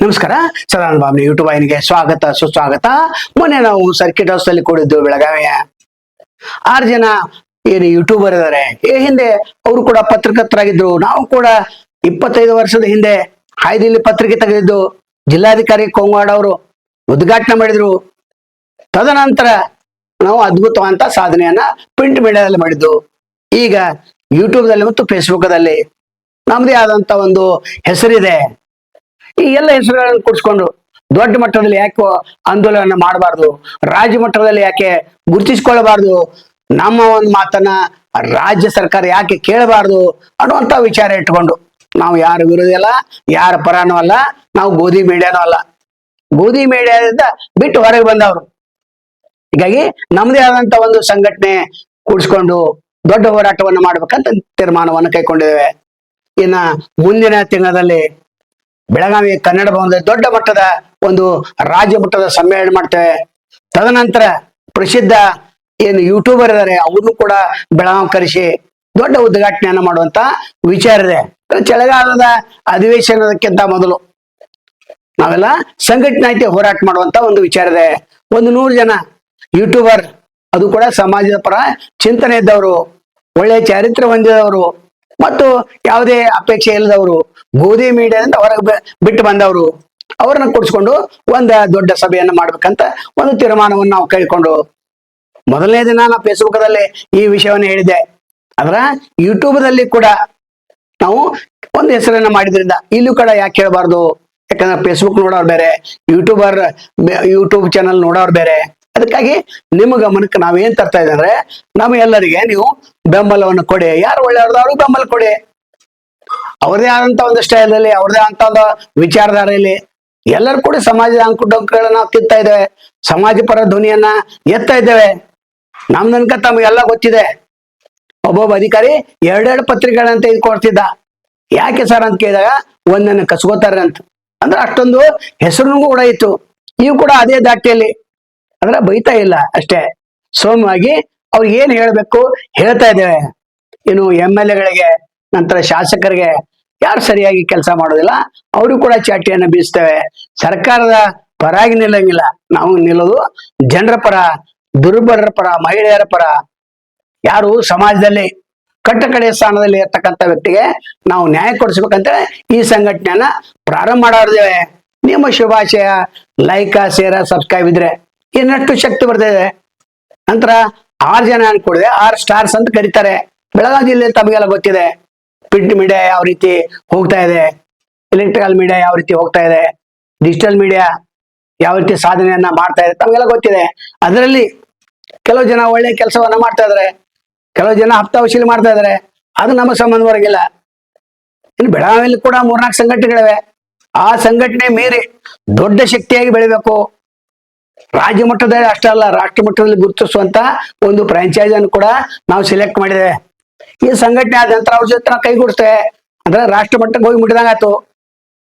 ನಮಸ್ಕಾರ. ಸದಾನಂದ ಬಾಬ್ನಿ ಯೂಟ್ಯೂಬ್ ವಾಹಿನಿಗೆ ಸ್ವಾಗತ ಸುಸ್ವಾಗತ. ಮೊನ್ನೆ ನಾವು ಸರ್ಕಿಟ್ ಹೌಸ್ ಅಲ್ಲಿ ಕೂಡಿದ್ದು ಬೆಳಗಾವಿಯ 6 ಜನ ಏನು ಯೂಟ್ಯೂಬರ್ ಇದಾರೆ. ಈ ಹಿಂದೆ ಅವರು ಕೂಡ ಪತ್ರಕರ್ತರಾಗಿದ್ರು. ನಾವು ಕೂಡ 25 ವರ್ಷದ ಹಿಂದೆ ಹಾಯ್ದಿಲ್ಲಿ ಪತ್ರಿಕೆ ತೆಗೆದಿದ್ದು ಜಿಲ್ಲಾಧಿಕಾರಿ ಕೊಂಗವಾಡ ಅವರು ಉದ್ಘಾಟನೆ ಮಾಡಿದ್ರು. ತದನಂತರ ನಾವು ಅದ್ಭುತವಂತ ಸಾಧನೆಯನ್ನ ಪ್ರಿಂಟ್ ಮೀಡಿಯಾದಲ್ಲಿ ಮಾಡಿದ್ದು. ಈಗ ಯೂಟ್ಯೂಬ್ದಲ್ಲಿ ಮತ್ತು ಫೇಸ್ಬುಕ್ದಲ್ಲಿ ನಮ್ಮದೇ ಆದಂತ ಒಂದು ಹೆಸರಿದೆ. ಈ ಎಲ್ಲ ಹೆಸರುಗಳನ್ನು ಕೂಡಿಸ್ಕೊಂಡು ದೊಡ್ಡ ಮಟ್ಟದಲ್ಲಿ ಯಾಕೆ ಆಂದೋಲನ ಮಾಡಬಾರ್ದು, ರಾಜ್ಯ ಮಟ್ಟದಲ್ಲಿ ಯಾಕೆ ಗುರುತಿಸಿಕೊಳ್ಳಬಾರ್ದು, ನಮ್ಮ ಒಂದು ಮಾತನ್ನ ರಾಜ್ಯ ಸರ್ಕಾರ ಯಾಕೆ ಕೇಳಬಾರ್ದು ಅನ್ನುವಂತ ವಿಚಾರ ಇಟ್ಕೊಂಡು ನಾವು ಯಾರ ವಿರೋಧಿ ಅಲ್ಲ, ಯಾರ ಪರಾನೂ ಅಲ್ಲ, ನಾವು ಗೋಧಿ ಮೀಡಿಯಾನೂ ಅಲ್ಲ. ಗೋಧಿ ಮೀಡಿಯಾದಿಂದ ಬಿಟ್ಟು ಹೊರಗೆ ಬಂದವರು. ಹೀಗಾಗಿ ನಮ್ಮದೇ ಆದಂತ ಒಂದು ಸಂಘಟನೆ ಕೂಡಿಸ್ಕೊಂಡು ದೊಡ್ಡ ಹೋರಾಟವನ್ನು ಮಾಡ್ಬೇಕಂತ ತೀರ್ಮಾನವನ್ನು ಕೈಗೊಂಡಿದ್ದೇವೆ. ಇನ್ನ ಮುಂದಿನ ತಿಂಗಳಲ್ಲಿ ಬೆಳಗಾವಿ ಕನ್ನಡ ಭವನದಲ್ಲಿ ದೊಡ್ಡ ಮಟ್ಟದ ಒಂದು ರಾಜ್ಯ ಮಟ್ಟದ ಸಮ್ಮೇಳನ ಮಾಡ್ತೇವೆ. ತದನಂತರ ಪ್ರಸಿದ್ಧ ಏನು ಯೂಟ್ಯೂಬರ್ ಇದ್ದಾರೆ ಅವ್ರನ್ನು ಕೂಡ ಬೆಳಗಾವಿ ಕರೆಸಿ ದೊಡ್ಡ ಉದ್ಘಾಟನೆಯನ್ನ ಮಾಡುವಂತ ವಿಚಾರ ಇದೆ. ಚಳಿಗಾಲದ ಅಧಿವೇಶನಕ್ಕಿಂತ ಮೊದಲು ನಾವೆಲ್ಲ ಸಂಘಟನೆ ಹೋರಾಟ ಮಾಡುವಂತ ಒಂದು ವಿಚಾರ ಇದೆ. ಒಂದು 100 ಜನ ಯೂಟ್ಯೂಬರ್, ಅದು ಕೂಡ ಸಮಾಜದ ಪರ ಚಿಂತನೆ ಇದ್ದವರು, ಒಳ್ಳೆಯ ಚಾರಿತ್ರ್ಯ ಹೊಂದಿದವರು ಮತ್ತು ಯಾವುದೇ ಅಪೇಕ್ಷೆ ಇಲ್ಲದವರು, ಗೋಧಿ ಮೀಡಿಯಾದಿಂದ ಹೊರಗೆ ಬಿಟ್ಟು ಬಂದವರು, ಅವ್ರನ್ನ ಕೂಡಿಸ್ಕೊಂಡು ಒಂದು ದೊಡ್ಡ ಸಭೆಯನ್ನು ಮಾಡ್ಬೇಕಂತ ಒಂದು ತೀರ್ಮಾನವನ್ನು ನಾವು ಕೈಗೊಂಡು ಮೊದಲನೇ ದಿನ ನಾವು ಫೇಸ್ಬುಕ್ದಲ್ಲಿ ಈ ವಿಷಯವನ್ನು ಹೇಳಿದ್ದೆ. ಆದ್ರ ಯೂಟ್ಯೂಬ್ದಲ್ಲಿ ಕೂಡ ನಾವು ಒಂದು ಹೆಸರನ್ನ ಮಾಡಿದ್ರಿಂದ ಇಲ್ಲೂ ಕೂಡ ಯಾಕೆ ಹೇಳಬಾರ್ದು? ಯಾಕಂದ್ರೆ ಫೇಸ್ಬುಕ್ ನೋಡೋರು ಬೇರೆ, ಯೂಟ್ಯೂಬ್ ಚಾನಲ್ ನೋಡೋರು ಬೇರೆ. ಅದಕ್ಕಾಗಿ ನಿಮ್ಮ ಗಮನಕ್ಕೆ ನಾವೇನ್ ತರ್ತಾ ಇದ್ದೇವೆ ಅಂದ್ರೆ, ನಮ್ಮ ಎಲ್ಲರಿಗೆ ನೀವು ಬೆಂಬಲವನ್ನು ಕೊಡಿ. ಯಾರು ಒಳ್ಳೆಯವ್ರದವ್ರು ಬೆಂಬಲ ಕೊಡಿ. ಅವ್ರದೇ ಆದಂತ ಒಂದು ಸ್ಟೈಲಲ್ಲಿ, ಅವ್ರದೇ ಅಂತ ಒಂದು ವಿಚಾರಧಾರೆಯಲ್ಲಿ ಎಲ್ಲರೂ ಕೂಡ ಸಮಾಜದ ಅಂಕುಡೊಂಕುಗಳನ್ನ ನಾವು ತಿಂತಾ ಇದ್ದೇವೆ, ಸಮಾಜ ಪರ ಧ್ವನಿಯನ್ನ ಎತ್ತಾ ಇದ್ದೇವೆ. ನಮ್ದನ್ಕ ತಮಗೆಲ್ಲ ಗೊತ್ತಿದೆ. ಒಬ್ಬೊಬ್ಬ ಅಧಿಕಾರಿ 2 ಪತ್ರಿಕೆಗಳನ್ನ ತೆಗೆದುಕೊಡ್ತಿದ್ದ. ಯಾಕೆ ಸರ್ ಅಂತ ಕೇಳಿದಾಗ ಒಂದನ್ನು ಕಸ್ಕೋತಾರೆ ಅಂತ. ಅಂದ್ರೆ ಅಷ್ಟೊಂದು ಹೆಸರು ಕೂಡ ಇತ್ತು. ಇವು ಕೂಡ ಅದೇ ದಾಟಿಯಲ್ಲಿ ಅಂದ್ರೆ ಬೈತಾ ಇಲ್ಲ ಅಷ್ಟೇ, ಸೌಮ್ಯವಾಗಿ ಅವ್ರು ಏನ್ ಹೇಳ್ಬೇಕು ಹೇಳ್ತಾ ಇದ್ದೇವೆ. ಇನ್ನು MLA ಗಳಿಗೆ, ನಂತರ ಶಾಸಕರಿಗೆ ಯಾರು ಸರಿಯಾಗಿ ಕೆಲಸ ಮಾಡೋದಿಲ್ಲ ಅವರು ಕೂಡ ಚಾಟಿಯನ್ನು ಬೀಸ್ತೇವೆ. ಸರ್ಕಾರದ ಪರಾಗಿ ನಿಲ್ಲಂಗಿಲ್ಲ. ನಾವು ನಿಲ್ಲೋದು ಜನರ ಪರ, ದುರ್ಬಲರ ಪರ, ಮಹಿಳೆಯರ ಪರ. ಯಾರು ಸಮಾಜದಲ್ಲಿ ಕಟ್ಟಕಡೆಯ ಸ್ಥಾನದಲ್ಲಿ ಇರ್ತಕ್ಕಂಥ ವ್ಯಕ್ತಿಗೆ ನಾವು ನ್ಯಾಯ ಕೊಡಿಸ್ಬೇಕಂತ ಈ ಸಂಘಟನೆಯನ್ನ ಪ್ರಾರಂಭ ಮಾಡಿದ್ದೇವೆ. ನಿಮ್ಮ ಶುಭಾಶಯ, ಲೈಕ್, ಶೇರ್, ಸಬ್ಸ್ಕ್ರೈಬ್ ಇದ್ರೆ ಇನ್ನಷ್ಟು ಶಕ್ತಿ ಬರ್ತಿದೆ. ನಂತರ 6 ಜನ ಅನ್ಕೊಡಿದೆ, 6 ಸ್ಟಾರ್ಸ್ ಅಂತ ಕರೀತಾರೆ. ಬೆಳಗಾವಿ ಜಿಲ್ಲೆ ತಮಗೆಲ್ಲ ಗೊತ್ತಿದೆ. ಪ್ರಿಂಟ್ ಮೀಡಿಯಾ ಯಾವ ರೀತಿ ಹೋಗ್ತಾ ಇದೆ, ಎಲೆಕ್ಟ್ರಿಕಲ್ ಮೀಡಿಯಾ ಯಾವ ರೀತಿ ಹೋಗ್ತಾ ಇದೆ, ಡಿಜಿಟಲ್ ಮೀಡಿಯಾ ಯಾವ ರೀತಿ ಸಾಧನೆಯನ್ನ ಮಾಡ್ತಾ ಇದೆ ತಮಗೆಲ್ಲ ಗೊತ್ತಿದೆ. ಅದರಲ್ಲಿ ಕೆಲವು ಜನ ಒಳ್ಳೆ ಕೆಲಸವನ್ನ ಮಾಡ್ತಾ ಇದಾರೆ, ಕೆಲವು ಜನ ಹಪ್ತ ವಸೂಲಿ ಮಾಡ್ತಾ ಇದಾರೆ. ಅದು ನಮ್ಮ ಸಂಬಂಧವರೆಗಿಲ್ಲ. ಇನ್ನು ಬೆಳಗಾವಿಯಲ್ಲಿ ಕೂಡ 3-4 ಸಂಘಟನೆಗಳಿವೆ. ಆ ಸಂಘಟನೆ ಮೀರಿ ದೊಡ್ಡ ಶಕ್ತಿಯಾಗಿ ಬೆಳಿಬೇಕು. ರಾಜ್ಯ ಮಟ್ಟದಲ್ಲಿ ಅಷ್ಟೇ ಅಲ್ಲ, ರಾಷ್ಟ್ರ ಮಟ್ಟದಲ್ಲಿ ಗುರುತಿಸುವಂತ ಒಂದು ಫ್ರಾಂಚೈಸ್ ಅನ್ನು ಕೂಡ ನಾವು ಸೆಲೆಕ್ಟ್ ಮಾಡಿದ್ದೇವೆ. ಈ ಸಂಘಟನೆ ಆದ ನಂತರ ಅವ್ರ ಜೊತೆ ನಾವು ಕೈಗೂಡಿಸ್ತೇವೆ. ಅಂದ್ರೆ ರಾಷ್ಟ್ರ ಮಟ್ಟಕ್ಕೆ ಹೋಗಿ ಮುಟ್ಟಿದಂಗಾಯ್ತು.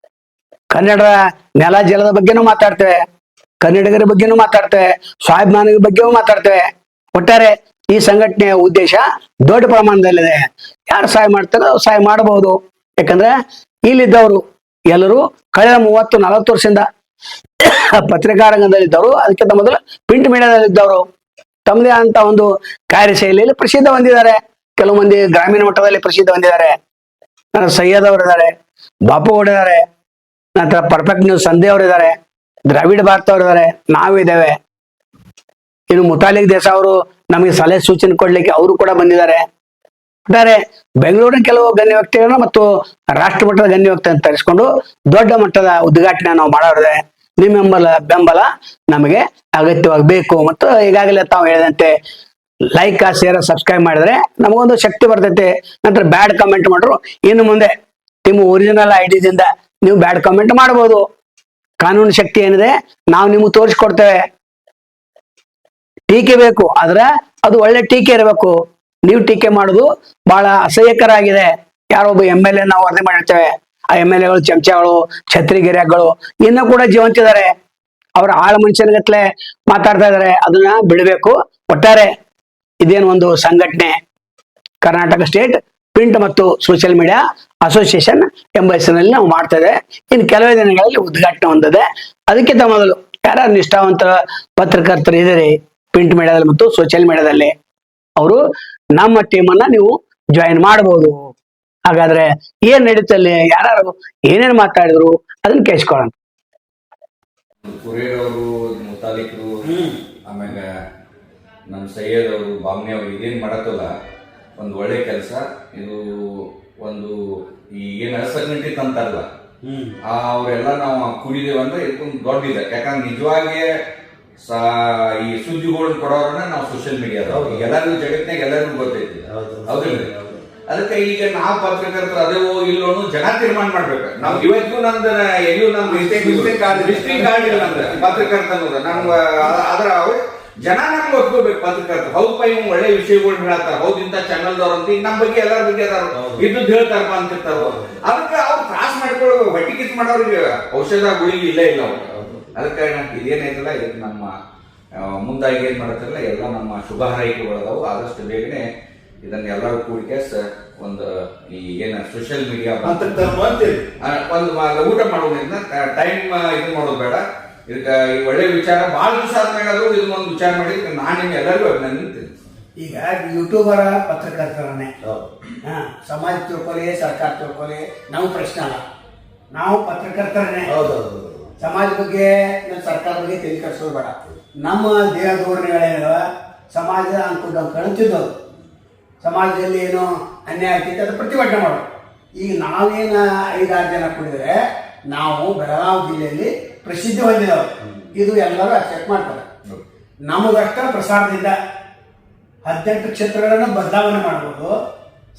ಕನ್ನಡ ನೆಲ ಜಲದ ಬಗ್ಗೆನೂ ಮಾತಾಡ್ತೇವೆ, ಕನ್ನಡಿಗರ ಬಗ್ಗೆನೂ ಮಾತಾಡ್ತೇವೆ, ಸ್ವಾಭಿಮಾನಿಗಳ ಬಗ್ಗೆನೂ ಮಾತಾಡ್ತೇವೆ. ಒಟ್ಟಾರೆ ಈ ಸಂಘಟನೆಯ ಉದ್ದೇಶ ದೊಡ್ಡ ಪ್ರಮಾಣದಲ್ಲಿದೆ. ಯಾರು ಸಹಾಯ ಮಾಡ್ತಾರೋ ಸಹಾಯ ಮಾಡಬಹುದು. ಯಾಕಂದ್ರೆ ಇಲ್ಲಿದ್ದವರು ಎಲ್ಲರೂ ಕಳೆದ 30-40 ವರ್ಷದಿಂದ ಪತ್ರಿಕಾ ರಂಗದಲ್ಲಿದ್ದವರು, ಅದಕ್ಕಿಂತ ಮೊದಲು ಪ್ರಿಂಟ್ ಮೀಡಿಯಾದಲ್ಲಿದ್ದವರು, ತಮ್ಮದೇ ಅಂತ ಒಂದು ಕಾರ್ಯಶೈಲಿಯಲ್ಲಿ ಪ್ರಸಿದ್ಧ ಹೊಂದಿದ್ದಾರೆ. ಕೆಲವು ಮಂದಿ ಗ್ರಾಮೀಣ ಮಟ್ಟದಲ್ಲಿ ಪ್ರಸಿದ್ಧ ಹೊಂದಿದ್ದಾರೆ. ಸೈಯದ್ ಅವರು ಇದ್ದಾರೆ, ಬಾಪು ಗೌಡ ಇದ್ದಾರೆ, ನಂತರ ಪರ್ಫೆಕ್ಟ್ ನ್ಯೂಸ್ ಸಂಧ್ಯಾ ಅವರು ಇದ್ದಾರೆ, ದ್ರಾವಿಡ ಭಾರತ ಅವರು ಇದ್ದಾರೆ, ನಾವಿದ್ದೇವೆ. ಇನ್ನು ಮುತಾಲಿಕ್ ದೇಸಾಯಿ ಅವರು ನಮಗೆ ಸಲಹೆ ಸೂಚನೆ ಕೊಡ್ಲಿಕ್ಕೆ ಅವರು ಕೂಡ ಬಂದಿದ್ದಾರೆ. ಒಟ್ಟಾರೆ ಬೆಂಗಳೂರಿನ ಕೆಲವು ಗಣ್ಯ ವ್ಯಕ್ತಿಗಳನ್ನ ಮತ್ತು ರಾಷ್ಟ್ರ ಮಟ್ಟದ ಗಣ್ಯ ವ್ಯಕ್ತಿಯನ್ನು ತರಿಸಿಕೊಂಡು ದೊಡ್ಡ ಮಟ್ಟದ ಉದ್ಘಾಟನೆ ನಾವು ಮಾಡೋರಿದೆ. ನಿಮ್ಮ ಬೆಂಬಲ ನಮಗೆ ಅಗತ್ಯವಾಗಬೇಕು. ಮತ್ತು ಈಗಾಗಲೇ ತಾವು ಹೇಳಿದಂತೆ ಲೈಕ್, ಶೇರ್, ಸಬ್ಸ್ಕ್ರೈಬ್ ಮಾಡಿದ್ರೆ ನಮಗೊಂದು ಶಕ್ತಿ ಬರ್ತೈತೆ. ನಂತರ ಬ್ಯಾಡ್ ಕಮೆಂಟ್ ಮಾಡ್ರು ಇನ್ನು ಮುಂದೆ ನಿಮ್ಮ ಒರಿಜಿನಲ್ ಐಡಿದಿಂದ ನೀವು ಬ್ಯಾಡ್ ಕಮೆಂಟ್ ಮಾಡಬಹುದು. ಕಾನೂನು ಶಕ್ತಿ ಏನಿದೆ ನಾವು ನಿಮ್ಗೆ ತೋರಿಸ್ಕೊಡ್ತೇವೆ. ಟೀಕೆ ಬೇಕು, ಆದ್ರೆ ಅದು ಒಳ್ಳೆ ಟೀಕೆ ಇರಬೇಕು. ನೀವು ಟೀಕೆ ಮಾಡುದು ಬಹಳ ಅಸಹ್ಯಕರ ಆಗಿದೆ. ಯಾರೊಬ್ಬ MLA ನಾವು ವರದಿ ಮಾಡಿರ್ತೇವೆ, ಆ MLAಗಳು ಚಮಚಗಳು, ಛತ್ರಿಗಿರಿಗಳು ಇನ್ನೂ ಕೂಡ ಜೀವಂತಿದ್ದಾರೆ. ಅವ್ರ ಆಳ ಮನುಷ್ಯನಗತ್ಲೆ ಮಾತಾಡ್ತಾ ಇದಾರೆ. ಅದನ್ನ ಬಿಡಬೇಕು. ಒಟ್ಟಾರೆ ಇದೇನು ಒಂದು ಸಂಘಟನೆ, ಕರ್ನಾಟಕ ಸ್ಟೇಟ್ ಪ್ರಿಂಟ್ ಮತ್ತು ಸೋಷಿಯಲ್ ಮೀಡಿಯಾ ಅಸೋಸಿಯೇಷನ್ ಎಂಬ ಹೆಸರಿನಲ್ಲಿ ನಾವು ಮಾಡ್ತಾ ಇದೆ. ಇನ್ನು ಕೆಲವೇ ದಿನಗಳಲ್ಲಿ ಉದ್ಘಾಟನೆ ಹೊಂದಿದೆ. ಅದಕ್ಕಿಂತ ಮೊದಲು ಯಾರು ನಿಷ್ಠಾವಂತ ಪತ್ರಕರ್ತರು ಇದ್ದಾರೆ ಪ್ರಿಂಟ್ ಮೀಡಿಯಾದಲ್ಲಿ ಮತ್ತು ಸೋಷಿಯಲ್ ಮೀಡಿಯಾದಲ್ಲಿ, ಅವರು ನಮ್ಮ ಟೀಮನ್ನ ನೀವು ಜಾಯಿನ್ ಮಾಡಬಹುದು. ಹಾಗಾದ್ರೆ ಏನ್ ನಡೀತಲ್ಲಿ, ಯಾರು ಏನೇನು ಮಾತಾಡಿದ್ರು ಅದನ್ನ ಕೇಳಿಸ್ಕೊಳ್ಳೋಣ. ಕುರೇರವರು, ಮುತಾಲಿಕರು, ಆಮೇಲೆ ನಮ್ಮ ಸೈಯದ್ ಅವರು, ಬಾಮ್ನಿ ಅವರು ಇದೇನು ಮಾಡತ್ತಲ್ಲ ಒಂದು ಒಳ್ಳೆ ಕೆಲಸ. ಇದು ಒಂದು ಈ ಏನು ಅಸಂಘಟಿತ ಅಂತಾರಲ್ಲ ಅವರೆಲ್ಲ ನಾವು ಕುಡಿದೇವಂದ್ರೆ ಇದೊಂದು ದೊಡ್ಡ ಇದೆ. ಯಾಕಂದ್ರೆ ನಿಜವಾಗಿ ಈ ಸುದ್ದಿಗಳು ಕೊಡೋರನ್ನ ನಾವು ಸೋಷಿಯಲ್ ಮೀಡಿಯಾದ ಎಲ್ಲರಿಗೂ ಜಗತ್ತಿನಾಗ ಎಲ್ಲರಿಗೂ ಗೊತ್ತೈತಿ, ಹೌದಿಲ್ಲ? ಅದಕ್ಕೆ ಈಗ ನಾವು ಪತ್ರಕರ್ತರು ಅದೇವೋ ಇಲ್ಲೋನು ಜನ ತೀರ್ಮಾನ ಮಾಡ್ಬೇಕು. ನಾವು ಇವತ್ತಿಗೂ ನಂದು ಎಲ್ಲಿಯೂ ನಮ್ದು ವಿಸಿಟಿಂಗ್ ಕಾರ್ಡ್ ಇಲ್ಲ ನಂದು ಪತ್ರಕರ್ತ ಅನ್ನೋದು. ನಮ್ಗೆ ಅದರ ಜನ ನಮ್ಗೆ ಒಪ್ಕೋಬೇಕು ಪತ್ರಕರ್ತ. ಹೌದಪ್ಪ ಇವ್ ಒಳ್ಳೆ ವಿಷಯಗಳು ಹೇಳ್ತಾರ, ಹೌದು ಇಂಥ ಚಾನಲ್ದವ್ರಂತ ಈಗ ನಮ್ಮ ಬಗ್ಗೆ ಎಲ್ಲರ ಬಗ್ಗೆ ಅದಾರ ಇದ್ದು ಹೇಳ್ತಾರಪ್ಪ ಅಂತಿರ್ತಾರ. ಅದಕ್ಕೆ ಅವ್ರು ತ್ರಾಸ ಮಾಡ್ಕೊಳ್ಳೋ ಹೊಟ್ಟಿ ಕಿತ್ ಮಾಡೋರಿಗೆ ಔಷಧ ಗುಳಿಗೆ ಇಲ್ಲೇ ಇಲ್ಲ ಅವ್ರು. ಅದಕ್ಕೆ ಇದೇನೈತಲ್ಲ ಇದಕ್ಕೆ ನಮ್ಮ ಮುಂದಾಗಿ ಏನ್ ಮಾಡತ್ತಲ್ಲ ಎಲ್ಲ ನಮ್ಮ ಶುಭ ಹಾರೈಕೆಗಳದಾವು. ಆದಷ್ಟು ಬೇಗನೆ ಇದನ್ನ ಎಲ್ಲರೂ ಕೂಡಿಕೆಸ್ ಒಂದು ಈ ಏನ ಸೋಷಿಯಲ್ ಮೀಡಿಯಾ ಒಂದು ಊಟ ಮಾಡೋದ್ರಿಂದ ಟೈಮ್ ಇದು ಮಾಡೋದು ಬೇಡ. ಇದಕ್ಕೆ ಈ ಒಳ್ಳೆ ವಿಚಾರ ಬಹಳ ದಿವಸ ಆದ್ಮೇಲೆ ಆದ್ರೂ ಇದನ್ನೊಂದು ವಿಚಾರ ಮಾಡಿ ನಾನು ನಿಮ್ಗೆ ಎಲ್ಲರಿಗೂ ಅಭಿನಂದಿಸ್ತೀನಿ. ಈಗ ಯೂಟ್ಯೂಬರ್ ಪತ್ರಕರ್ತರನ್ನೇ ಸಮಾಜ ತಿಳ್ಕೊಳ್ಳಿ, ಸರ್ಕಾರ ತಿಳ್ಕೊಳ್ಳಿ, ನಾವು ಪ್ರಶ್ನೆ ಅಲ್ಲ. ನಾವು ಪತ್ರಕರ್ತರನ್ನೇ. ಸಮಾಜ ಬಗ್ಗೆ ಸರ್ಕಾರ ಬಗ್ಗೆ ತಲೆ ಕೆಡಿಸೋದು ಬೇಡ. ನಮ್ಮ ದೇಹ ಧೋರಣೆಗಳೇನವ ಸಮಾಜ ಅನ್ಕೊಂಡು ಕಳಿತಿದ್ದವು. ಸಮಾಜದಲ್ಲಿ ಏನೋ ಅನ್ಯಾಯ ಆಗ್ತೈತೆ ಅದು ಪ್ರತಿಭಟನೆ ಮಾಡೋದು. ಈಗ ನಾವೇನು 5-6 ಜನ ಕುಡಿದ್ರೆ ನಾವು ಬೆಳಗಾವಿ ಜಿಲ್ಲೆಯಲ್ಲಿ ಪ್ರಸಿದ್ಧಿ ಹೊಂದಿದವು. ಇದು ಎಲ್ಲರೂ ಅಕ್ಸೆಪ್ಟ್ ಮಾಡ್ತಾರೆ. ನಮಗಷ್ಟ ಪ್ರಸಾರದಿಂದ 18 ಕ್ಷೇತ್ರಗಳನ್ನು ಬದಲಾವಣೆ ಮಾಡ್ಬೋದು.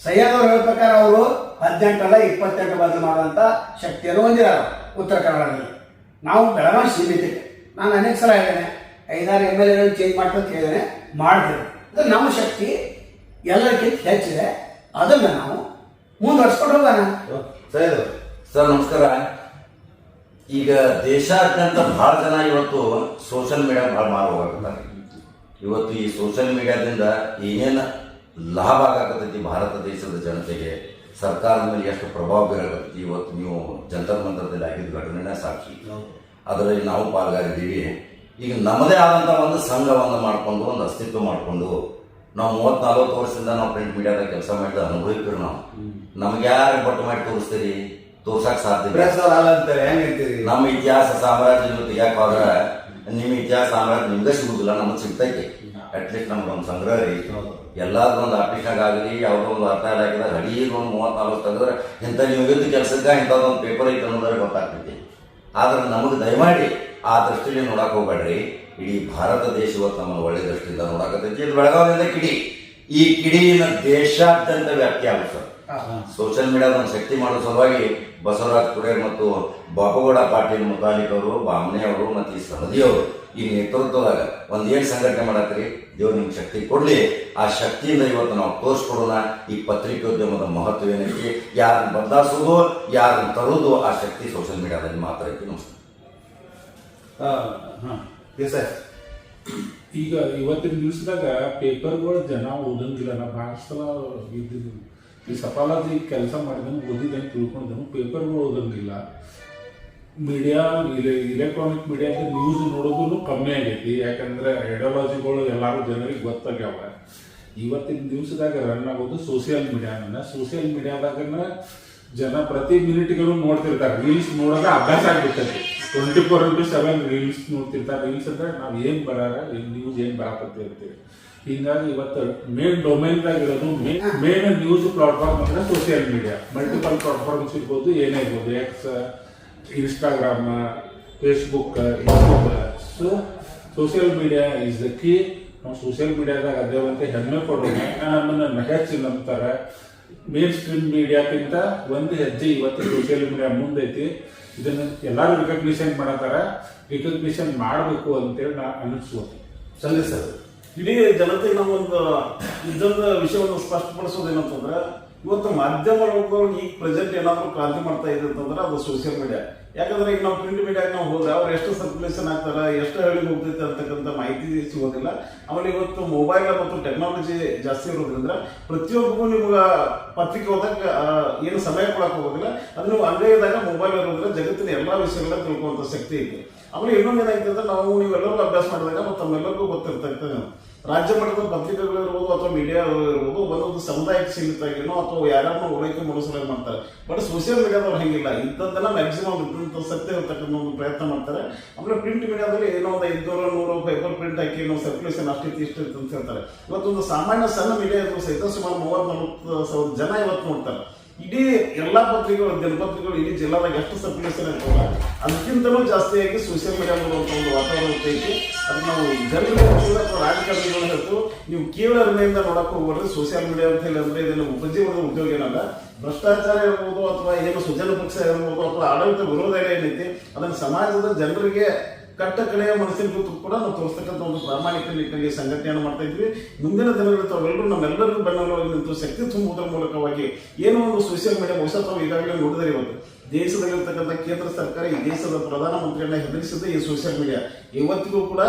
ಸೈಯದ್ ಅವರು ಹೇಳೋ ಪ್ರಕಾರ ಅವರು 18 ಅಲ್ಲ 28 ಬದಲು ಮಾಡುವಂಥ ಶಕ್ತಿಯನ್ನು ಹೊಂದಿದ್ದಾರೆ ಉತ್ತರ ಕನ್ನಡದಲ್ಲಿ. ನಾವು ಬೆಳಗಾವಿ ಸೀಮಿತಕ್ಕೆ ನಾನು ಅನೇಕ ಸಲ ಹೇಳಿದ್ದೇನೆ, 5-6 MLA ಚೇಂಜ್ ಮಾಡ್ಕೊಂಡು ಹೇಳಿದ್ದೇನೆ, ಮಾಡಿದ್ದೇವೆ. ಅದು ನಮ್ಮ ಶಕ್ತಿ ಎಲ್ಲರಿಗಿಂತ ಹೆಚ್ಚಿದೆ. ಅದನ್ನು ನಾವು ಮುಂದುವರ್ಸ್ಕೊಂಡು ಹೋಗೋಣ. ಸರ್ ನಮಸ್ಕಾರ. ಈಗ ದೇಶಾದ್ಯಂತ ಬಹಳ ಜನ ಇವತ್ತು ಸೋಷಿಯಲ್ ಮೀಡಿಯಾ ಭಾಳ ಮಾರುವಾಗುತ್ತಾರೆ. ಇವತ್ತು ಈ ಸೋಷಿಯಲ್ ಮೀಡಿಯಾದಿಂದ ಏನೇನು ಲಾಭ ಆಗತೈತಿ ಭಾರತ ದೇಶದ ಜನತೆಗೆ, ಸರ್ಕಾರದ ಮೇಲೆ ಎಷ್ಟು ಪ್ರಭಾವ ಬೀರಕತ್ತೈತಿ ಇವತ್ತು ನೀವು ಜಂತರ್ ಮಂತ್ರದಲ್ಲಿ ಆಗಿದ್ದ ಘಟನೆನೇ ಸಾಕ್ಷಿ. ಅದರಲ್ಲಿ ನಾವು ಪಾಲ್ಗಾರಿದ್ದೀವಿ. ಈಗ ನಮ್ಮದೇ ಆದಂಥ ಒಂದು ಸಂಘವನ್ನು ಮಾಡಿಕೊಂಡು ಒಂದು ಅಸ್ತಿತ್ವ ಮಾಡಿಕೊಂಡು ನಾವು 30-40 ವರ್ಷದಿಂದ ನಾವು ಪ್ರಿಂಟ್ ಮೀಡಿಯಾದಾಗ ಕೆಲಸ ಮಾಡಿದ ಅನುಭವಿಕರು ನಾವು. ನಮ್ಗೆ ಯಾರು ಬಟ್ಟು ಮಾಡಿ ತೋರಿಸ್ತೀರಿ? ತೋರ್ಸಕ್ ಸಾಧ್ಯ. ನಮ್ಮ ಇತಿಹಾಸ ಸಾಮ್ರಾಜ್ಯ ಜೊತೆ ಯಾಕಾದ್ರೆ ನಿಮ್ಮ ಇತಿಹಾಸ ಸಾಮ್ರಾಜ್ಯ ನಿಮ್ಗೆ ಸಿಗುದಿಲ್ಲ, ನಮಗೆ ಸಿಗ್ತೈತಿ. ಅಟ್ಲೀಸ್ಟ್ ನಮ್ಗೆ ಒಂದು ಸಂಗ್ರಹ ರೀ. ಎಲ್ಲಾದ್ರೂ ಒಂದು ಆಫೀಸ್ನಾಗ ಆಗಲಿ ಯಾವುದೋ ಒಂದು ಅರ್ಥ ಹಾಕಿದ್ರೆ ಹಡೀಗೆ ಒಂದು 30-40 ತೆಗೆದ್ರೆ ಇಂಥ ನೀವು ಇದ್ದು ಕೆಲಸಕ್ಕೆ ಇಂಥದ್ದೊಂದು ಪೇಪರ್ ಐತೆ ಅನ್ನೋದ್ರೆ ಗೊತ್ತಾಗ್ತೈತಿ. ಆದ್ರೆ ನಮಗೆ ದಯಮಾಡಿ ಆ ದೃಷ್ಟಿಯಲ್ಲಿ ನೋಡಕ್ ಹೋಗ್ಬೇಡ್ರಿ. ಇಡೀ ಭಾರತ ದೇಶ ಇವತ್ತು ನಮ್ಮನ್ನು ಒಳ್ಳೆ ದೃಷ್ಟಿಯಿಂದ ನೋಡಕತ್ತೈತಿ. ಇದು ಬೆಳಗಾವಿಯಿಂದ ಕಿಡಿ, ಈ ಕಿಡಿನ ದೇಶಾದ್ಯಂತ ವ್ಯಾಪ್ತಿ ಆಗುತ್ತೆ. ಸೋಷಿಯಲ್ ಮೀಡಿಯಾದ ಒಂದು ಶಕ್ತಿ ಮಾಡೋ ಸಲುವಾಗಿ ಬಸವರಾಜ್ ಕುರೇರ್ ಮತ್ತು ಬಾಬುಗೌಡ ಪಾಟೀಲ್ ಮುತಾಲಿಕ್ ಅವರು, ಬಾಮನೆ ಅವರು ಮತ್ತು ಈ ಸನದಿ ಅವರು ಈ ನೇತೃತ್ವದಾಗ ಏನು ಸಂಘಟನೆ ಮಾಡತ್ರಿ. ದೇವ್ರು ನಿಮ್ಗೆ ಶಕ್ತಿ ಕೊಡ್ಲಿ. ಆ ಶಕ್ತಿಯಿಂದ ಇವತ್ತು ನಾವು ತೋರಿಸ್ಕೊಡೋಣ ಈ ಪತ್ರಿಕೋದ್ಯಮದ ಮಹತ್ವ ಏನೈತಿ, ಯಾರನ್ನ ಬದಲಾಯಿಸೋದು, ಯಾರನ್ನ ತರೋದು, ಆ ಶಕ್ತಿ ಸೋಷಿಯಲ್ ಮೀಡಿಯಾದಲ್ಲಿ ಮಾತ್ರ ಐತಿ. ನಮಸ್ಕಾರ. ಈಗ ಇವತ್ತಿನ ದಿವಸದಾಗ ಪೇಪರ್ಗಳು ಜನ ಓದಂಗಿಲ್ಲ. ನಾ ಭಾಳ ಸಲ ಇದ್ದಿದ್ದು ಈ ಸಫಾಲಾದಿ ಕೆಲಸ ಮಾಡಿದನು, ಓದಿದಂಗೆ ತಿಳ್ಕೊಂಡಿದ್ದನು, ಪೇಪರ್ಗಳು ಓದಂಗಿಲ್ಲ. ಮೀಡಿಯಾ ಇಲೆಕ್ಟ್ರಾನಿಕ್ ಮೀಡಿಯಾದ ನ್ಯೂಸ್ ನೋಡೋದು ಕಮ್ಮಿ ಆಗೈತಿ. ಯಾಕಂದ್ರೆ ಐಡಿಯಾಲಜಿಗಳು ಎಲ್ಲರೂ ಜನರಿಗೆ ಗೊತ್ತಾಗ್ಯಾವ. ಇವತ್ತಿನ ದಿವಸದಾಗ ರನ್ ಆಗೋದು ಸೋಷಿಯಲ್ ಮೀಡಿಯಾನ. ಸೋಷಿಯಲ್ ಮೀಡಿಯಾದಾಗನ ಜನ ಪ್ರತಿ ಮಿನಿಟ್ಗಳು ನೋಡ್ತಿರ್ತಾರೆ. ರೀಲ್ಸ್ ನೋಡೋದ ಅಭ್ಯಾಸ ಆಗ್ಬಿಟ್ಟೈತಿ. 24/7 ರೀಲ್ಸ್ ನೋಡ್ತಿರ್ತಾರೆ. ರೀಲ್ಸ್ ಅಂದ್ರೆ ನಾವು ಏನು ಬರಾರ ನ್ಯೂಸ್ ಏನು ಬರಾಕತ್ತಿ ಇರ್ತೀವಿ. ಹಿಂಗಾಗಿ ಇವತ್ತು ಮೇನ್ ಡೊಮೈನ್ದಾಗ ಇರೋದು ಮೇನ್ ನ್ಯೂಸ್ ಪ್ಲಾಟ್ಫಾರ್ಮ್ ಅಂದ್ರೆ ಸೋಷಿಯಲ್ ಮೀಡಿಯಾ. ಮಲ್ಟಿಪಲ್ ಪ್ಲಾಟ್ಫಾರ್ಮ್ಸ್ ಇರ್ಬೋದು, ಏನೇ ಇರ್ಬೋದು, X, Instagram, Facebook, YouTube. So social media is the key. ನಾವು ಸೋಷಿಯಲ್ ಮೀಡಿಯಾದಾಗ ಅದೇವಂತೆ ಹೆಮ್ಮೆ ಪಡೋಣ. ನಮ್ಮನ್ನ ಹೆಚ್ಚು ನಂಬ್ತಾರೆ. ಮೇನ್ ಸ್ಟ್ರೀಮ್ ಮೀಡಿಯಾಕ್ಕಿಂತ ಒಂದು ಹೆಜ್ಜೆ ಇವತ್ತು ಸೋಷಿಯಲ್ ಮೀಡಿಯಾ ಮುಂದೈತಿ. ಇದನ್ನು ಎಲ್ಲರೂ ರಿಕಗ್ನಿಷನ್ ಮಾಡತ್ತಾರ. ರಿಕಗ್ನಿಷನ್ ಮಾಡಬೇಕು ಅಂತೇಳಿ ನಾ ಅನಿಸ್ಬೋದು. ಸರ್ ಇಡೀ ಜನತೆಗೆ ನಾವೊಂದು ಇದೊಂದು ವಿಷಯವನ್ನು ಸ್ಪಷ್ಟಪಡಿಸೋದೇನಂತಂದ್ರೆ ಇವತ್ತು ಮಾಧ್ಯಮ ಲೋಕದೊಳಗೆ ಈಗ ಪ್ರೆಸೆಂಟ್ ಏನಾದರೂ ಕ್ರಾಂತಿ ಮಾಡ್ತಾ ಇದೆ ಅಂತಂದ್ರೆ ಅದು ಸೋಷಿಯಲ್ ಮೀಡಿಯಾ. ಯಾಕಂದ್ರೆ ಈಗ ನಾವು ಪ್ರಿಂಟ್ ಮೀಡಿಯಾಗೆ ನಾವು ಹೋದ್ರೆ ಅವ್ರು ಎಷ್ಟು ಸರ್ಕ್ಯುಲೇಷನ್ ಆಗ್ತಾರೆ, ಎಷ್ಟು ಹಳ್ಳಿಗೆ ಹೋಗ್ತೈತೆ ಅಂತಕ್ಕಂಥ ಮಾಹಿತಿ ಸಿಗೋದಿಲ್ಲ. ಆಮೇಲೆ ಇವತ್ತು ಮೊಬೈಲ್ ಮತ್ತು ಟೆಕ್ನಾಲಜಿ ಜಾಸ್ತಿ ಇರೋದ್ರಿಂದ ಪ್ರತಿಯೊಬ್ಬರಿಗೂ ನಿಮ್ಗೆ ಪತ್ರಿಕೆ ಓದಕ್ಕೆ ಏನು ಸಮಯ ಕೊಡಕ್ಕೆ ಹೋಗೋದಿಲ್ಲ. ಅದು ನೀವು ಅಂಗೈದಾಗ ಮೊಬೈಲ್ ಇರೋದ್ರಿಂದ ಜಗತ್ತಿನ ಎಲ್ಲ ವಿಷಯಗಳನ್ನ ತಿಳ್ಕೊಳ್ಳುವಂಥ ಶಕ್ತಿ ಐತೆ. ಆಮೇಲೆ ಇನ್ನೊಂದು ಏನಾಯ್ತು ಅಂದ್ರೆ ನಾವು ನೀವೆಲ್ಲರೂ ಅಭ್ಯಾಸ ಮಾಡಿದಾಗ ಮತ್ತು ತಮ್ಮೆಲ್ಲರಿಗೂ ಗೊತ್ತಿರ್ತಕ್ಕಂಥ ರಾಜ್ಯ ಮಟ್ಟದ ಪತ್ರಿಕೆಗಳು ಇರ್ಬೋದು ಅಥವಾ ಮೀಡಿಯಾ ಇರ್ಬೋದು ಒಂದೊಂದು ಸಮುದಾಯಕ್ಕೆ ಸೀಮಿತ ಆಗಿನೋ ಅಥವಾ ಯಾರ್ಯಾರನ್ನೋ ಓಲೈಕೆ ಮೂಡಿಸಲು ಮಾಡ್ತಾರೆ. ಬಟ್ ಸೋಷಿಯಲ್ ಮೀಡಿಯಾದವ್ರು ಹಂಗಿಲ್ಲ, ಇದ್ದದ್ದೆಲ್ಲ ಮ್ಯಾಕ್ಸಿಮಮ್ ಇದ್ದಂಥ ಸತ್ಯ ಇರ್ತಕ್ಕಂಥ ಒಂದು ಪ್ರಯತ್ನ ಮಾಡ್ತಾರೆ. ಆಮೇಲೆ ಪ್ರಿಂಟ್ ಮೀಡಿಯಾದಲ್ಲಿ ಏನೋ ಒಂದು 500-100 ಪೇಪರ್ ಪ್ರಿಂಟ್ ಹಾಕಿ ಏನೋ ಸರ್ಕ್ಯುಲೇಷನ್ ಅಷ್ಟಿತ್ತು ಇಷ್ಟಿತ್ತು ಅಂತ ಹೇಳ್ತಾರೆ. ಇವತ್ತೊಂದು ಸಾಮಾನ್ಯ ಸಣ್ಣ ಮೀಡಿಯಾ ಇದ್ರು ಸಹಿತ ಸುಮಾರು 30-40 ಸಾವಿರ ಜನ ಇವತ್ತು ನೋಡ್ತಾರೆ. ಇಡೀ ಎಲ್ಲಾ ಪತ್ರಿಕೆಗಳು, ದಿನಪತ್ರಿಕೆಗಳು ಇಡೀ ಜಿಲ್ಲಾದಾಗ ಎಷ್ಟು ಸರ್ಕ್ಯುಲೇಷನ್ ಇರ್ತಲ್ಲ ಅದಕ್ಕಿಂತಲೂ ಜಾಸ್ತಿಯಾಗಿ ಸೋಷಿಯಲ್ ಮೀಡಿಯಾ ಮೂಲಕ ಒಂದು ವಾತಾವರಣ ಐತಿ. ಅದು ನಾವು ಜನರಿಗೆ ಅಥವಾ ರಾಜಕಾರಣಿಗಳು ಹೇಳ್ತು, ನೀವು ಕೇವಲ ಹೃದಯದಿಂದ ನೋಡಕ್ ಹೋಗ್ಬಾರ್ದು. ಸೋಷಿಯಲ್ ಮೀಡಿಯಾ ಅಂತ ಹೇಳಿ ಅಂದ್ರೆ ಇದನ್ನು ಉಪಜೀವನದ ಉದ್ಯೋಗ ಏನಲ್ಲ, ಭ್ರಷ್ಟಾಚಾರ ಇರ್ಬೋದು ಅಥವಾ ಏನು ಸುಜನ ಪಕ್ಷ ಇರ್ಬೋದು ಅಥವಾ ಆಡಳಿತ ವಿರೋಧ ಏನೈತಿ ಅದನ್ನು ಸಮಾಜದ ಜನರಿಗೆ ಕಟ್ಟ ಕಡೆಯ ಮನಸ್ಸಿನ ಕೂಡ ನಾವು ತೋರಿಸ್ತಕ್ಕಂಥ ಒಂದು ಪ್ರಾಮಾಣಿಕ ನಿಟ್ಟಿನಲ್ಲಿ ಸಂಘಟನೆಯನ್ನು ಮಾಡ್ತಾ ಇದ್ವಿ. ಮುಂದಿನ ದಿನಗಳಲ್ಲಿ ತಾವೆಲ್ಲರೂ ನಮ್ಮೆಲ್ಲರಿಗೂ ಬೆನ್ನೆಲುಬಾಗಿ ನಿಂತು ಶಕ್ತಿ ತುಂಬುವುದರ ಮೂಲಕವಾಗಿ ಏನೋ ಒಂದು ಸೋಷಿಯಲ್ ಮೀಡಿಯಾ ಬಹುಶಃ ತಾವು ಈಗಾಗಲೇ ನೋಡಿದರೆ ಇವತ್ತು ದೇಶದಲ್ಲಿರ್ತಕ್ಕಂಥ ಕೇಂದ್ರ ಸರ್ಕಾರ ಈ ದೇಶದ ಪ್ರಧಾನಮಂತ್ರಿಗಳನ್ನ ಹೆದರಿಸಿದೆ ಈ ಸೋಷಿಯಲ್ ಮೀಡಿಯಾ. ಇವತ್ತಿಗೂ ಕೂಡ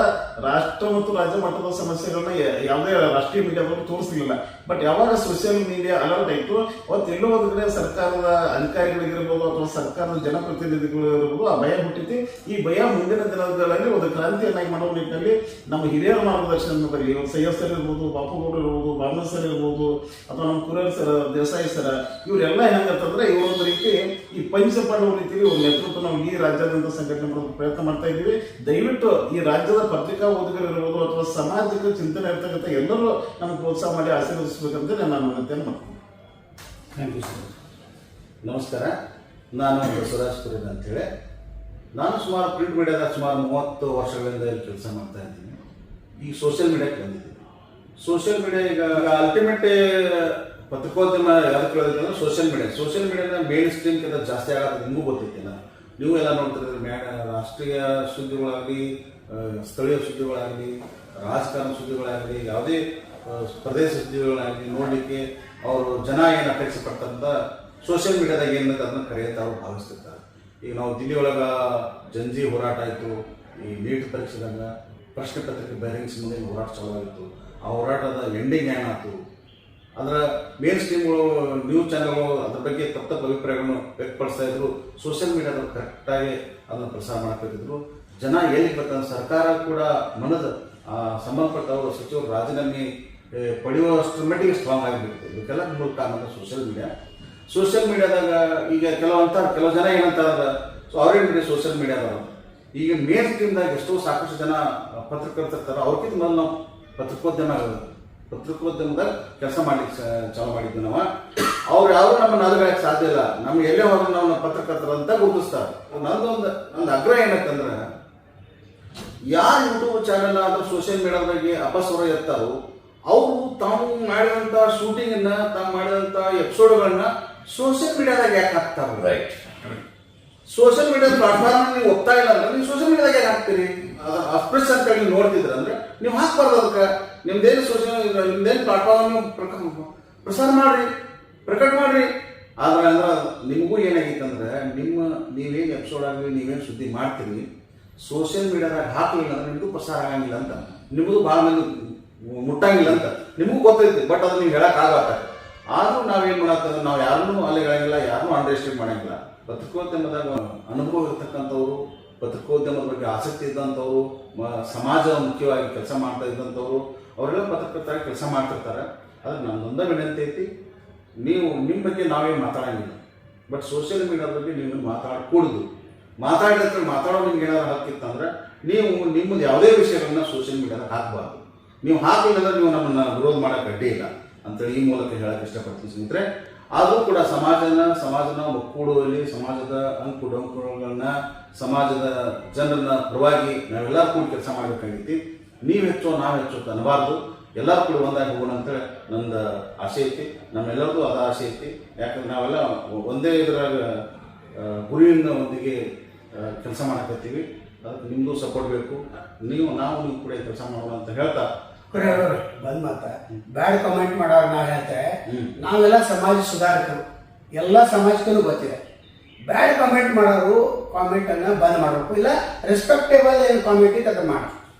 ರಾಷ್ಟ್ರ ಮತ್ತು ರಾಜ್ಯ ಮಟ್ಟದ ಸಮಸ್ಯೆಗಳನ್ನ ಯಾವುದೇ ರಾಷ್ಟ್ರೀಯ ಮೀಡಿಯಾದವರು ತೋರಿಸಲಿಲ್ಲ. ಬಟ್ ಯಾವಾಗ ಸೋಷಿಯಲ್ ಮೀಡಿಯಾ ಅಲರ್ಟ್ ಆಯಿತು ಅವತ್ತು ಎಲ್ಲೋ ಒಂದು ಕಡೆ ಸರ್ಕಾರದ ಅಧಿಕಾರಿಗಳಿಗಿರ್ಬೋದು ಅಥವಾ ಸರ್ಕಾರದ ಜನಪ್ರತಿನಿಧಿಗಳು ಇರ್ಬೋದು ಆ ಭಯ ಹುಟ್ಟಿತಿ. ಈ ಭಯ ಮುಂದಿನ ದಿನಗಳಲ್ಲಿ ಒಂದು ಕ್ರಾಂತಿಯನ್ನಾಗಿ ಮಾಡುವ ನಿಟ್ಟಿನಲ್ಲಿ ನಮ್ಮ ಹಿರಿಯರ ಮಾರ್ಗದರ್ಶನದಲ್ಲಿ ಇವತ್ತು ಸೈಯದ್ ಸರ್ ಇರ್ಬೋದು, ಬಾಪುಗೌಡ ಇರ್ಬೋದು, ಬಾಮನ ಸರ್ ಇರ್ಬೋದು ಅಥವಾ ನಮ್ಮ ಕುರಿಯರ್ ಸರ್, ದೇಸಾಯಿ ಸರ್, ಇವರೆಲ್ಲ ಹೆಂಗಂತಂದ್ರೆ ಇವರೊಂದು ರೀತಿ ಈ ಪಂಚಪಾಂಡವ ರೀತಿಯಲ್ಲಿ ಒಂದು ನೇತೃತ್ವ ನಾವು ಈ ರಾಜ್ಯಾದ್ಯಂತ ಸಂಘಟನೆ ಮಾಡೋದು ಪ್ರಯತ್ನ ಮಾಡ್ತಾ ಇದ್ದೀವಿ. ದಯವಿಟ್ಟು ಈ ರಾಜ್ಯದ ಪತ್ರಿಕಾ ಓದುಗರು ಇರ್ಬೋದು ಅಥವಾ ಸಾಮಾಜಿಕ ಚಿಂತನೆ ಇರ್ತಕ್ಕಂಥ ಎಲ್ಲರೂ ನಮ್ಗೆ ಪ್ರೋತ್ಸಾಹ ಮಾಡಿ ಆಶೀರ್ವದಿಸಬೇಕಂತ ನಾನು ವಿನಂತಿಯನ್ನು ಮಾಡ್ತೀನಿ. Thank you sir. ನಮಸ್ಕಾರ, ನಾನು ಬಸವರಾಜ್ ಕುರಿಯನ್ ಅಂತೇಳಿ. ನಾನು ಸುಮಾರು ಪ್ರಿಂಟ್ ಮೀಡಿಯಾದ ಸುಮಾರು 30 ವರ್ಷಗಳಿಂದ ಇಲ್ಲಿ ಕೆಲಸ ಮಾಡ್ತಾ ಇದ್ದೀನಿ. ಈಗ ಸೋಷಿಯಲ್ ಮೀಡಿಯಾಕ್ಕೆ ಬಂದಿದ್ದೀನಿ. ಸೋಷಿಯಲ್ ಮೀಡಿಯಾ ಈಗ ಅಲ್ಟಿಮೇಟ್ ಪತ್ರಿಕೋದ್ಯಮ ಯಾವ್ದು ಕೇಳೋದಕ್ಕೆ ಸೋಷಿಯಲ್ ಮೀಡಿಯಾದ ಮೇನ್ ಸ್ಟ್ರೀಮ್ಗಿಂತ ಜಾಸ್ತಿ ಆಗೋದು ನಿಮಗೂ ಗೊತ್ತಿತ್ತಿಲ್ಲ. ನೀವು ಎಲ್ಲ ನೋಡ್ತಿದ್ರೆ ರಾಷ್ಟ್ರೀಯ ಸುದ್ದಿಗಳಾಗಲಿ, ಸ್ಥಳೀಯ ಸುದ್ದಿಗಳಾಗಲಿ, ರಾಜಕಾರಣ ಸುದ್ದಿಗಳಾಗಲಿ, ಯಾವುದೇ ಪ್ರದೇಶ ಸುದ್ದಿಗಳಾಗಲಿ ನೋಡಲಿಕ್ಕೆ ಅವರು ಜನ ಏನು ಅಪೇಕ್ಷೆ ಪಡ್ತಂತ ಸೋಷಿಯಲ್ ಮೀಡಿಯಾದಾಗ ಏನಂತ ಅದನ್ನ ಕರೆಯುತ್ತೆ ಅವ್ರು ಭಾವಿಸ್ತಿರ್ತಾರೆ. ಈಗ ನಾವು ದಿಲ್ಲಿ ಒಳಗೆ ಜಂಜಿ ಹೋರಾಟ ಆಯಿತು, ಈ ನೀಟ್ ಪರೀಕ್ಷೆದಾಗ ಪ್ರಶ್ನೆ ಪತ್ರಿಕೆ ಬಹಿರಂಗ ಮುಂದೆ ಹೋರಾಟ ಚಾಲುವಾಗಿತ್ತು. ಆ ಹೋರಾಟದ ಎಂಡಿಂಗ್ ಏನಾಯ್ತು, ಅದರ ಮೇನ್ ಸ್ಟ್ರೀಮ್ಗಳು ನ್ಯೂಸ್ ಚಾನಲ್ಗಳು ಅದ್ರ ಬಗ್ಗೆ ತಪ್ಪು ಅಭಿಪ್ರಾಯಗಳನ್ನು ವ್ಯಕ್ತಪಡಿಸ್ತಾ ಇದ್ರು. ಸೋಷಿಯಲ್ ಮೀಡಿಯಾದವ್ರು ಕರೆಕ್ಟಾಗಿ ಅದನ್ನು ಪ್ರಸಾರ ಮಾಡ್ತಿದ್ರು. ಜನ ಎಲ್ಲಿ ಬರ್ತಾರೆ, ಸರ್ಕಾರ ಕೂಡ ಮನದ ಸಂಬಂಧಪಟ್ಟವರು ಸಚಿವರು ರಾಜೀನಾಮೆ ಪಡೆಯುವಷ್ಟರ ಮಟ್ಟಿಗೆ ಸ್ಟ್ರಾಂಗ್ ಆಗಿಬಿಡುತ್ತೆ. ಇದಕ್ಕೆಲ್ಲ ಮೂಲ ಕಾರಣ ಸೋಷಿಯಲ್ ಮೀಡಿಯಾದಾಗ ಈಗ ಕೆಲವು ಜನ ಏನಂತಾರೆ ಅವ್ರೇನು ಸೋಷಿಯಲ್ ಮೀಡಿಯಾದವರು ಈಗ ಮೇನ್ ಸ್ಟ್ರೀಮ್ದಾಗ ಎಷ್ಟೋ ಸಾಕಷ್ಟು ಜನ ಪತ್ರಕರ್ತರ್ತಾರೆ. ಅವ್ರಿಗಿಂತ ಮೊದಲು ನಾವು ಪತ್ರಿಕೋದ್ಯಮದಾಗ ಕೆಲಸ ಮಾಡ್ಲಿಕ್ಕೆ ಚಾಲು ಮಾಡಿದ್ವಿ ನಾವು. ಅವ್ರು ಯಾರು ನಮ್ಮನ್ನು ಅಲುಗಾಡಕ್ಕೆ ಸಾಧ್ಯ ಇಲ್ಲ. ನಮ್ಗೆ ಎಲ್ಲೇ ಹೋದ್ರೆ ನಾವು ಪತ್ರಕರ್ತರು ಅಂತ ಗುರುತಿಸ್ತಾರೆ. ನಂದು ಆಗ್ರಹ ಏನಂತಂದ್ರೆ ಯಾರು ಯೂಟ್ಯೂಬ್ ಚಾನೆಲ್ ಆದ್ರೂ ಸೋಷಿಯಲ್ ಮೀಡಿಯಾದಾಗೆ ಅಪಸ್ವರ ಎತ್ತಾರೋ ಅವರು ತಾವು ಮಾಡಿದಂಥ ಶೂಟಿಂಗನ್ನ, ತಾವು ಮಾಡಿದಂಥ ಎಪಿಸೋಡ್ಗಳನ್ನ ಸೋಷಿಯಲ್ ಮೀಡಿಯಾದಾಗ ಯಾಕೆ ಹಾಕ್ತಾರೆ? ರೈಟ್. ಸೋಷಿಯಲ್ ಮೀಡಿಯಾ ಪ್ಲಾಟ್ಫಾರ್ಮ್ ನೀವು ಒಪ್ತಾ ಇಲ್ಲ ಅಂದ್ರೆ ನೀವು ಸೋಷಿಯಲ್ ಮೀಡಿಯಾದಾಗ ಯಾಕೆ ಹಾಕ್ತೀರಿ? ಅಸ್ಪ್ರೆಸ್ ಅಂತ ಹೇಳಿ ನೋಡ್ತಿದ್ರೆ ಅಂದ್ರೆ ನೀವು ಹಾಕ್ಬಾರ್ದು. ಅದಕ್ಕೆ ನಿಮ್ದೇನು ನಿಮ್ದೇನು ಪ್ಲಾಟ್ಫಾರ್ಮ್ ನೀವು ಪ್ರಸಾರ ಮಾಡ್ರಿ, ಪ್ರಕಟ ಮಾಡ್ರಿ. ಆದ್ರೆ ಅಂದ್ರೆ ನಿಮಗೂ ಏನಾಗಿತ್ತಂದ್ರೆ ನೀವೇನು ಎಪಿಸೋಡ್ ಆಗಲಿ, ನೀವೇನು ಸುದ್ದಿ ಮಾಡ್ತೀರಿ ಸೋಷಿಯಲ್ ಮೀಡಿಯಾದಾಗ ಹಾಕಲಿಲ್ಲ ಅಂದ್ರೆ ನಿಮಗೂ ಪ್ರಸಾರ ಆಗಂಗಿಲ್ಲ ಅಂತ, ನಿಮಗೂ ಭಾಳ ಮಂದಿ ಮುಟ್ಟಂಗಿಲ್ಲ ಅಂತ ನಿಮಗೂ ಗೊತ್ತೈತಿ. ಬಟ್ ಅದು ನೀವು ಹೇಳಕ್ ಆಗತ್ತ. ಆದ್ರೂ ನಾವೇನ್ ಮಾಡತ್ತಂದ್ರೆ ನಾವು ಯಾರನ್ನೂ ಅಲೆಗಳಂಗಿಲ್ಲ, ಯಾರನ್ನೂ ಅಂಡರ್ ಎಸ್ಟಿಮೇಟ್ ಮಾಡಂಗಿಲ್ಲ. ಪತ್ರಿಕೋದ್ಯಮದಾಗ ಅನುಭವ ಇರ್ತಕ್ಕಂಥವ್ರು, ಪತ್ರಿಕೋದ್ಯಮದ ಬಗ್ಗೆ ಆಸಕ್ತಿ ಇದ್ದಂಥವ್ರು, ಸಮಾಜ ಮುಖ್ಯವಾಗಿ ಕೆಲಸ ಮಾಡ್ತಾ ಇದ್ದಂಥವ್ರು ಅವರೆಲ್ಲ ಪತ್ರಕರ್ತರಾಗಿ ಕೆಲಸ ಮಾಡ್ತಿರ್ತಾರೆ. ಆದ್ರೆ ನನ್ನೊಂದ ವಿನಂತಿ ಐತಿ, ನೀವು ನಿಮ್ಮ ಬಗ್ಗೆ ನಾವೇನು ಮಾತಾಡಂಗಿಲ್ಲ, ಬಟ್ ಸೋಷಿಯಲ್ ಮೀಡಿಯಾದ ಬಗ್ಗೆ ನೀವು ಮಾತಾಡಕೂಡುದು. ಮಾತಾಡೋ ನಿಮ್ಗೆ ಏನಾದ್ರು ಹಾಕಿತ್ತಂದ್ರೆ ನೀವು ನಿಮ್ಮದು ಯಾವುದೇ ವಿಷಯಗಳನ್ನ ಸೋಷಿಯಲ್ ಮೀಡಿಯಾದಾಗ ಹಾಕಬಾರ್ದು. ನೀವು ಹಾಕಲಿಲ್ಲ ಅಂದ್ರೆ ನೀವು ನಮ್ಮನ್ನ ವಿರೋಧ ಮಾಡೋಕೆ ಅಡ್ಡಿ ಇಲ್ಲ ಅಂತೇಳಿ ಈ ಮೂಲಕ ಹೇಳಕ್ಕೆ ಇಷ್ಟಪಡ್ತೀನಿ ಸ್ನೇಹಿತರೆ. ಆದರೂ ಕೂಡ ಸಮಾಜನ ಒಕ್ಕೂಡುವಲ್ಲಿ, ಸಮಾಜದ ಅಂಕುಡೊಂಕುಗಳನ್ನ, ಸಮಾಜದ ಜನರನ್ನ ಪರವಾಗಿ ನಾವೆಲ್ಲರೂ ಕೂಡ ಕೆಲಸ ಮಾಡಬೇಕಾಗೈತಿ. ನೀವು ಹೆಚ್ಚೋ ನಾವು ಹೆಚ್ಚೋ ಅನ್ನಬಾರ್ದು, ಎಲ್ಲರೂ ಕೂಡ ಒಂದಾಗಿ ಹೋಗೋಣ ಅಂತೇಳಿ ನಂದು ಆಸೆ ಐತಿ. ನಮ್ಮೆಲ್ಲರಿಗೂ ಅದ ಆಸೆ ಐತಿ. ಯಾಕಂದ್ರೆ ನಾವೆಲ್ಲ ಒಂದೇ ಇದರಾಗ ಗುರಿಯಿಂದ ಒಂದಿಗೆ ಕೆಲಸ ಮಾಡಕತ್ತೀವಿ. ಅದಕ್ಕೆ ನಿಮ್ಮದು ಸಪೋರ್ಟ್ ಬೇಕು. ನೀವು ಕೂಡ ಕೆಲಸ ಮಾಡೋಣ ಅಂತ ಹೇಳ್ತಾ ಬಂದ್ ಮಾತ ಬ್ಯಾಡ್ ಕಮೆಂಟ್ ಮಾಡೋರು ನಾವು ಹೇಳ್ತೇವೆ, ನಾವೆಲ್ಲ ಸಮಾಜ ಸುಧಾರಕರು, ಎಲ್ಲ ಸಮಾಜಕ್ಕೂ ಗೊತ್ತಿದೆ. ಬ್ಯಾಡ್ ಕಮೆಂಟ್ ಮಾಡೋರು ಕಾಮೆಂಟ್ ಅನ್ನ ಬಂದ್ ಮಾಡಬೇಕು, ಇಲ್ಲ ರೆಸ್ಪೆಕ್ಟೇಬಲ್ ಏನು ಕಾಮೆಂಟ್ ಇತ್ತು ಅದನ್ನ ಮಾಡಿ.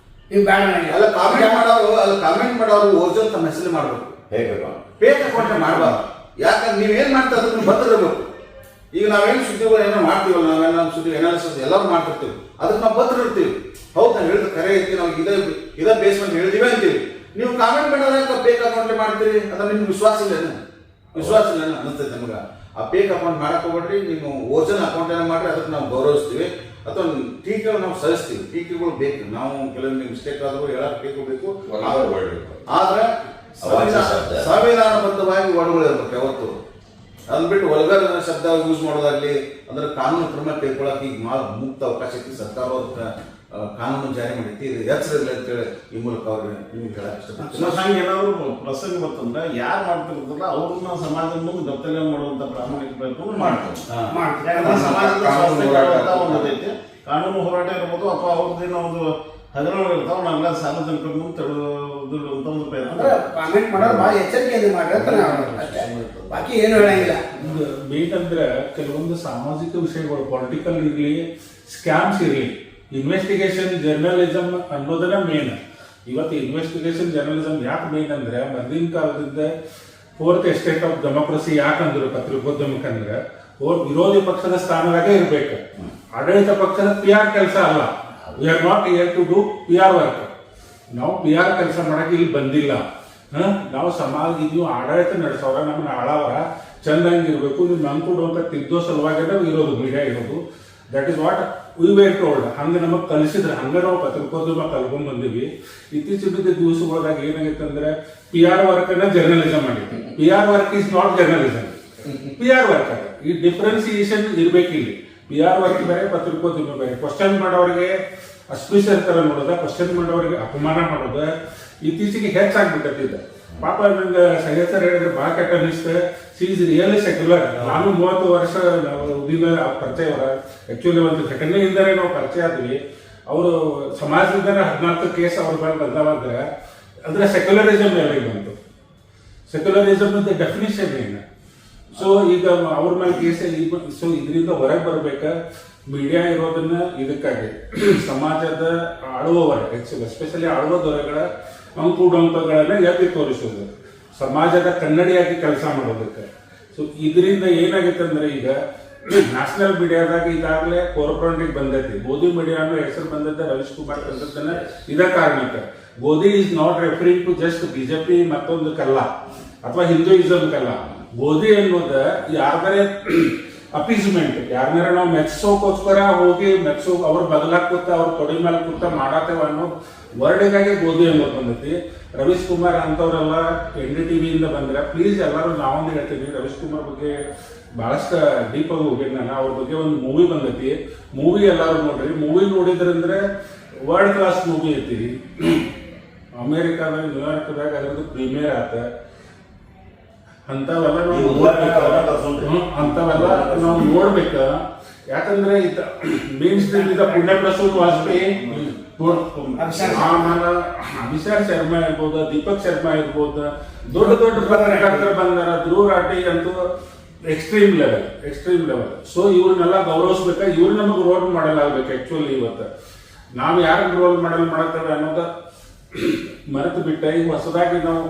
ನೀವು ಬ್ಯಾಡ್ ಅಲ್ಲ ಕಾಮೆಂಟ್ ಮಾಡೋರು ಓರ್ಜಿನಲ್ ತಮ್ಮ ಹೆಸರು ಮಾಡ್ಬೇಕು, ಹೇಗೆ ಫೇಕ್ ಅಕೌಂಟ್ ಮಾಡಬಾರ್ದು. ಯಾಕಂದ್ರೆ ನೀವೇನ್ ಮಾಡ್ತಾ ಅದನ್ನ ಬದ್ರಿರ್ಬೇಕು. ಈಗ ನಾವೇನು ಸುದ್ದಿಗಳು ಏನೋ ಮಾಡ್ತೀವಲ್ಲ, ನಾವೇನು ನಮ್ಮ ಸುದ್ದಿ ಅನಾಲಿಸಿಸ್ ಎಲ್ಲರೂ ಮಾಡ್ತಿರ್ತೀವಿ, ಅದಕ್ಕೆ ನಾವು ಬದ್ರ ಇರ್ತೀವಿ. ಹೌದು, ನಾವು ಹೇಳಿದ ಕರೆ ಐತಿ, ನಾವು ಇದೇ ಬೇಸ್ಮೆಂಟ್ ಹೇಳಿದೀವಿ ಅಂತೀವಿ. ನೀವು ಕಾಮೆಂಟ್ ಮಾಡೋದಾಗ ಫೇಕ್ ಅಕೌಂಟ್ ಮಾಡ್ತೀರಿ, ಅದ್ರ ನಿಮ್ಗೆ ವಿಶ್ವಾಸ ಇಲ್ಲ ಅನಿಸ್ತೈತೆ ನಮ್ಗೆ. ಆ ಫೇಕ್ ಅಕೌಂಟ್ ಮಾಡಕ್ ಹೋಗ್ಬೇಡ್ರಿ, ನೀವು ಓರ್ಜಿನಲ್ ಅಕೌಂಟ್ ಏನೋ ಮಾಡ್ರಿ, ಅದಕ್ಕೆ ನಾವು ಗೌರವಿಸ್ತೀವಿ. ಅಥವಾ ಟೀಕೆಗಳು ನಾವು ಸಹಿಸ್ತೀವಿ. ಟೀಕೆಗಳು ಬೇಕು, ನಾವು ಕೆಲವೊಂದು ಮಿಸ್ಟೇಕ್ ಆದರೂ ಹೇಳಕ್ ಬೇಕು. ಆದ್ರೆ ಸಂವಿಧಾನಬದ್ಧವಾಗಿ ವರ್ಡ್ಗಳು ಇರ್ಬೇಕು ಯಾವತ್ತು. ಅಂದ್ಬಿಟ್ಟು ವಲ್ಗರ್ ಶಬ್ದ ಯೂಸ್ ಮಾಡೋದಾಗ್ಲಿ, ಅಂದ್ರೆ ಕಾನೂನು ಕ್ರಮ ಕೈಗೊಳ್ಳಕ್ಕೆ ಈಗ ಮುಕ್ತ ಅವಕಾಶ ಐತಿ. ಸರ್ಕಾರ ಕಾನೂನು ಜಾರಿ ಮಾಡೈತಿ, ಇದು ಎಚ್ಚರಿಲ್ಲ ಅಂತೇಳಿ ಈ ಮೂಲಕ ಅವ್ರಿಗೆ ನಿಮ್ಗೆ ಹೇಳಕ್ ಇಷ್ಟಪಡ್ತೀನಿ. ಹಂಗೆ ಏನಾದ್ರು ಪ್ರಸಂಗ ಬರ್ತಂದ್ರೆ ಯಾರು ಮಾಡ್ತಿರ್ತಲ್ಲ ಅವ್ರನ್ನ ಸಮಾಜದ ಮುಂದೆ ದತ್ತಲೆ ಮಾಡುವಂತ ಪ್ರಾಮಾಣಿಕ ಪ್ರಯತ್ನ ಮಾಡ್ತಾರೆ. ಸಮಾಜದ ಸ್ವಾಸ್ಥ್ಯ ಒಂದೈತಿ, ಕಾನೂನು ಹೋರಾಟ ಇರ್ಬೋದು, ಅಥವಾ ಅವ್ರದ್ದೇನೋ ಒಂದು ಹಗರಣಗಳು ಇರ್ತಾವ, ನಾವೆಲ್ಲ ಸಾರ್ವಜನಿಕರ ಮುಂದೆ ತೆಗೆದುಕೊಳ್ಳುವಂತ ಒಂದು ಪ್ರಯತ್ನ. ಕಾಮೆಂಟ್ ಮಾಡೋರು ಭಾಳ ಎಚ್ಚರಿಕೆಯಿಂದ ಮಾಡಿರ್ತಾರೆ, ಬಾಕಿ ಏನು ಹೇಳಂಗಿಲ್ಲ. ಮೇನ್ ಅಂದ್ರೆ ಕೆಲವೊಂದು ಸಾಮಾಜಿಕ ವಿಷಯಗಳು, ಪೊಲಿಟಿಕಲ್ ಇರಲಿ, ಸ್ಕ್ಯಾಮ್ಸ್ ಇರಲಿ, ಇನ್ವೆಸ್ಟಿಗೇಷನ್ ಜರ್ನಲಿಸಮ್ ಅನ್ನೋದನ್ನ ಮೇನ್. ಇವತ್ತು ಇನ್ವೆಸ್ಟಿಗೇಷನ್ ಜರ್ನಲಿಸಮ್ ಯಾಕೆ ಮೇನ್ ಅಂದ್ರೆ, ಮೊದಲಿನ ಕಾಲದಿಂದ ಫೋರ್ತ್ ಎಸ್ಟೇಟ್ ಆಫ್ ಡೆಮೋಕ್ರಸಿ ಯಾಕಂದ್ರು ಪತ್ರಿಕೋದ್ಯಮಕ್ಕಂದ್ರೆ, ವಿರೋಧಿ ಪಕ್ಷದ ಸ್ಥಾನದಾಗೆ ಇರ್ಬೇಕು. ಆಡಳಿತ ಪಕ್ಷದ PR ಕೆಲಸ ಅಲ್ಲ. We are not here to do PR work. ನಾವು PR ಕೆಲಸ ಮಾಡಕ್ಕೆ ಇಲ್ಲಿ ಬಂದಿಲ್ಲ. ನಾವು ಸಮಾಜ ನೀವು ಆಡಳಿತ ನಡೆಸೋರ, ನಮ್ಮನ್ನ ಆಳವರ ಚಂದಂಗಿರ್ಬೇಕು, ನೀವು ನಮ್ ಕೊಡುವಂತ ತಿದ್ದೋ ಸಲುವಾಗಿ ನಾವು ಇರೋದು, ಮೀಡಿಯಾ ಇರೋದು. That is what we were told. ಹಂಗೆ ನಮಗೆ ಕಲಿಸಿದ್ರೆ, ಹಂಗೆ ನಾವು ಪತ್ರಿಕೋದ್ಯಮ ಕಲ್ಕೊಂಡ್ ಬಂದಿವಿ. ಇತ್ತೀಚಿನ ದಿವಸಗಳಾಗ ಏನಾಗೈತೆ ಅಂದ್ರೆ, PR ವರ್ಕ್ ಅನ್ನ ಜರ್ನಲಿಸಮ್ ಮಾಡಿದ್ವಿ. PR work is not journalism, PR work ಅದ. ಈ ಡಿಫ್ರೆನ್ಸಿಯೇಷನ್ ಇರ್ಬೇಕಿಲ್ಲಿ. PR ವರ್ಕ್ ಬೇರೆ, ಪತ್ರಿಕೋದ್ಯಮ ಬೇರೆ. ಕ್ವಶನ್ ಮಾಡೋರಿಗೆ ಅಸ್ಪೃಶ್ಯರ ತರ ನೋಡೋದ, ಕ್ವಶನ್ ಮಾಡೋರಿಗೆ ಅಪಮಾನ ಮಾಡೋದ ಇತ್ತೀಚೆಗೆ ಹೆಚ್ಚಾಗ್ಬಿಟ್ಟಿದ್ದ. ಪಾಪ ನಂಗೆ ಸೈಯದ್ ಸರ್ ಹೇಳಿದ್ರೆ ಭಾಳ ಕೆಟ್ಟ ಅನಿಸ್ತು. C is really secular. ನಾನು 30 ವರ್ಷ ಉದಿದ ಪರಿಚಯ ಅವರ. ಆಕ್ಚುಲಿ ಒಂದು ಘಟನೆಯಿಂದಲೇ ನಾವು ಪರಿಚಯ ಆದ್ವಿ. ಅವರು ಸಮಾಜದಿಂದ 14 ಕೇಸ್ ಅವ್ರ ಮೇಲೆ ಬಂದವಾದ್ರೆ, ಅಂದ್ರೆ ಸೆಕ್ಯುಲರಿಸಮ್ ಎಲ್ಲ ಬಂತು. ಸೆಕ್ಯುಲರಿಸಮ್ ಅಂತ ಡೆಫಿನಿಷನ್ ಏನು? ಸೊ ಈಗ ಅವ್ರ ಮೇಲೆ ಕೇಸ್. ಸೊ ಇದರಿಂದ ಹೊರಗೆ ಬರ್ಬೇಕ. ಮೀಡಿಯಾ ಇರೋದನ್ನ ಇದಕ್ಕಾಗಿ ಸಮಾಜದ ಆಳುವವರ, ಎಸ್ಪೆಷಲಿ ಆಳುವ ದೊರೆಗಳ ಅಂಕುಡೊಂಕಗಳನ್ನ ಎತ್ತಿ ತೋರಿಸೋದು, ಸಮಾಜದ ಕನ್ನಡಿಯಾಗಿ ಕೆಲಸ ಮಾಡೋದಕ್ಕೆ. ಸೊ ಇದರಿಂದ ಏನಾಗುತ್ತೆ ಅಂದ್ರೆ, ಈಗ ನ್ಯಾಷನಲ್ ಮೀಡಿಯಾದಾಗ ಈಗಾಗಲೇ ಕೋರ್ಪೊರೇಟಿಗೆ ಬಂದೈತಿ. ಗೋಧಿ ಮೀಡಿಯಾ ಅನ್ನೋ ಹೆಸರು ಬಂದದ್ದ ರವೀಶ್ ಕುಮಾರ್ ತಂದದ್ದನ್ನ ಇದ ಕಾರಣಕ್ಕೆ. ಗೋಧಿ is not referring to just BJP ಮತ್ತೊಂದು ಕಲ್ಲ ಅಥವಾ ಹಿಂದೂಯಿಸಮ್ ಕಲ್ಲ. ಗೋಧಿ ಅನ್ನೋದ ಯಾರ್ದಾರೆ ಅಪೀಸ್ಮೆಂಟ್, ಯಾರನ್ನಾರ ನಾವು ಮೆಚ್ಚೋಕೋಸ್ಕರ ಹೋಗಿ ಅವ್ರ ಬದಲಾಕ್ ಕೂತ, ಅವ್ರ ತೊಡೆ ಮೇಲೆ ಕೂತ ಮಾಡತ್ತೇವ ಅನ್ನೋ ವರ್ಡ್ಗಾಗಿ ಗೋಧಿ ಅನ್ನೋದು ಬಂದೈತಿ. ರವೀಶ್ ಕುಮಾರ್ ಅಂತವ್ರೆಲ್ಲ NDTV ಇಂದ ಬಂದ್ರೆ, ಪ್ಲೀಸ್ ಎಲ್ಲರೂ ನಾವೊಂದು ಹೇಳ್ತೀನಿ, ರವೀಶ್ ಕುಮಾರ್ ಬಗ್ಗೆ ಬಹಳಷ್ಟು ಡೀಪ್ ಆಗಿ ಹೋಗಿ ನಾನು. ಅವ್ರ ಬಗ್ಗೆ ಒಂದು ಮೂವಿ ಬಂದೈತಿ, ಮೂವಿ ಎಲ್ಲರೂ ನೋಡ್ರಿ. ಮೂವಿ ನೋಡಿದ್ರಂದ್ರೆ ವರ್ಲ್ಡ್ ಕ್ಲಾಸ್ ಮೂವಿ ಐತಿ. ಅಮೇರಿಕಾದಾಗ, ನ್ಯೂಯಾರ್ಕ್ದಾಗ ಅದ್ರದ್ದು ಪ್ರೀಮಿಯರ್ ಆತ. ಅಂತವೆಲ್ಲ ನಾವು ನೋಡ್ಬೇಕ. ಯಾಕಂದ್ರೆ ಮೇನ್ ಸ್ಟ್ರೀಮ್ ಇದ್ದ ಪುಣ್ಯ ಪ್ರಸೂನ್ ವಾಜಪೇಯಿ, ಆಮೇಲೆ ಅಭಿಷೇಕ್ ಶರ್ಮಾ ಇರ್ಬೋದು, ದೀಪಕ್ ಶರ್ಮಾ ಇರ್ಬೋದು, ದೊಡ್ಡ ಡಾಕ್ಟರ್ ಬಂದಾರ. ಧ್ರುವ ರಾಠಿ ಅಂತೂ ಎಕ್ಸ್ಟ್ರೀಮ್ ಲೆವೆಲ್. ಸೊ ಇವ್ರನ್ನೆಲ್ಲ ಗೌರವಿಸ್ಬೇಕ. ಇವ್ರು ನಮಗೆ ರೋಲ್ ಮಾಡೆಲ್ ಆಗ್ಬೇಕು. ಆಕ್ಚುಲಿ ಇವತ್ತು ನಾವು ಯಾರನ್ನ ರೋಲ್ ಮಾಡೆಲ್ ಮಾಡತ್ತೇವೆ ಅನ್ನೋದ ಮರೆತು ಬಿಟ್ಟ. ಈಗ ಹೊಸದಾಗಿ ನಾವು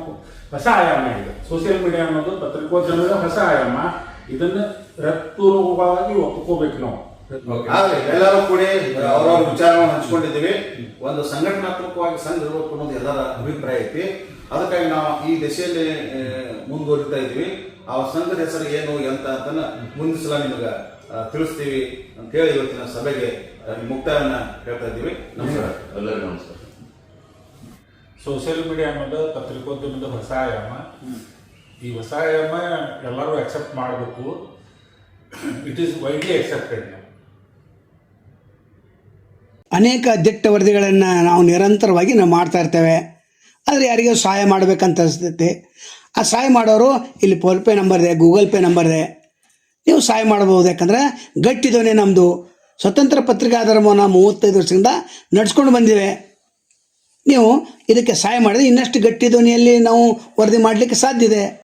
ಹೊಸ ಆಯಾಮ ಇದೆ. ಸೋಷಿಯಲ್ ಮೀಡಿಯಾ ಅನ್ನೋದು ಪತ್ರಿಕೋದ್ಯಮದ ಹೊಸ ಆಯಾಮ. ಇದನ್ನ ಹೃತ್ಪೂರ್ವಕವಾಗಿ ಒಪ್ಕೋಬೇಕು ನಾವು. ಎಲ್ಲರೂ ಕೂಡಿ ಅವ್ರವ್ರ ವಿಚಾರವನ್ನು ಹಂಚ್ಕೊಂಡಿದ್ದೀವಿ. ಒಂದು ಸಂಘಟನಾತ್ಮಕವಾಗಿ ಸಂಘ ಇರಬೇಕು ಅನ್ನೋದು ಎಲ್ಲರ ಅಭಿಪ್ರಾಯ ಐತಿ. ಅದಕ್ಕಾಗಿ ನಾವು ಈ ದಿಶೆಯಲ್ಲಿ ಮುಂದುವರಿತಾ ಇದ್ದೀವಿ. ಆ ಸಂಘದ ಹೆಸರು ಏನು ಎಂತ ಅಂತ ಮುಂದಿನ ಸಲ ನಿಮಗೆ ತಿಳಿಸ್ತೀವಿ ಅಂತ ಹೇಳಿ ಇವತ್ತಿನ ಸಭೆಗೆ ಮುಕ್ತಾಯವನ್ನ ಹೇಳ್ತಾ ಇದ್ದೀವಿ. ನಮಸ್ಕಾರ, ಎಲ್ಲರಿಗೂ ನಮಸ್ಕಾರ. ಸೋಷಿಯಲ್ ಮೀಡಿಯಾ ಅನ್ನೋದು ಪತ್ರಿಕೋದ್ಯಮದ ಹೊಸ ಆಯಾಮ. ಈ ಹೊಸ ಆಯಾಮ ಎಲ್ಲರೂ ಅಕ್ಸೆಪ್ಟ್ ಮಾಡಬೇಕು. It is widely accepted. ಅನೇಕ ದಿಟ್ಟ ವರದಿಗಳನ್ನು ನಾವು ನಿರಂತರವಾಗಿ ಮಾಡ್ತಾ ಇರ್ತೇವೆ. ಆದರೆ ಯಾರಿಗೂ ಸಹಾಯ ಮಾಡಬೇಕಂತ ಅನಿಸ್ತೈತಿ. ಆ ಸಹಾಯ ಮಾಡೋರು ಇಲ್ಲಿ ಫೋನ್ಪೇ ನಂಬರ್ ಇದೆ, ಗೂಗಲ್ ಪೇ ನಂಬರ್ ಇದೆ, ನೀವು ಸಹಾಯ ಮಾಡಬಹುದು. ಯಾಕಂದರೆ ಗಟ್ಟಿದವನೇ ನಮ್ಮದು ಸ್ವತಂತ್ರ ಪತ್ರಿಕಾ ಧರ್ಮವನ್ನು 35 ವರ್ಷದಿಂದ ನಡ್ಸ್ಕೊಂಡು ಬಂದಿವೆ. ನೀವು ಇದಕ್ಕೆ ಸಹಾಯ ಮಾಡಿದ್ರೆ ಇನ್ನಷ್ಟು ಗಟ್ಟಿ ಧ್ವನಿಯಲ್ಲಿ ನಾವು ವರದಿ ಮಾಡಲಿಕ್ಕೆ ಸಾಧ್ಯ ಇದೆ.